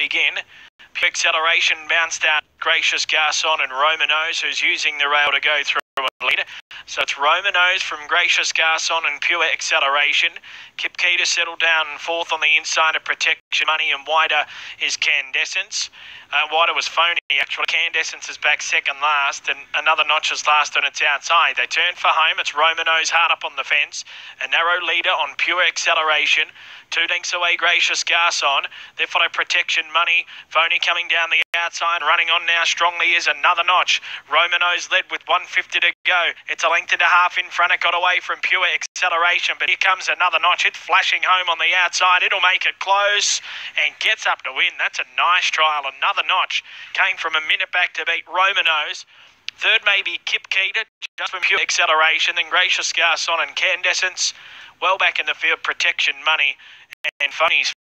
begin. Pure Acceleration bounced out Gracious Garçon and Romanos, who's using the rail to go through a lead. So it's Romanos from Gracious Garçon and Pure Acceleration. Kip Keita settled down fourth on the inside of Protection Money, and wider is Candescence. Wider was Phony, actually. Candescence is back second last, and Another Notch is last on its outside. They turn for home. It's Romanos hard up on the fence. A narrow leader on Pure Acceleration. 2 lengths away, Gracious Garçon. They follow Protection Money. Phony coming down the outside. Running on now strongly is Another Notch. Romanos led with 150 to go. It's a length and a half in front. It got away from Pure Acceleration, but here comes Another Notch. It's flashing home on the outside. It'll make it close and gets up to win. That's a nice trial. Another Notch came from a minute back to beat Romanos. Third maybe Kip Keita, just from Pure Acceleration. Then Gracious Garçon and Candescence. Well back in the field, Protection Money and Phony's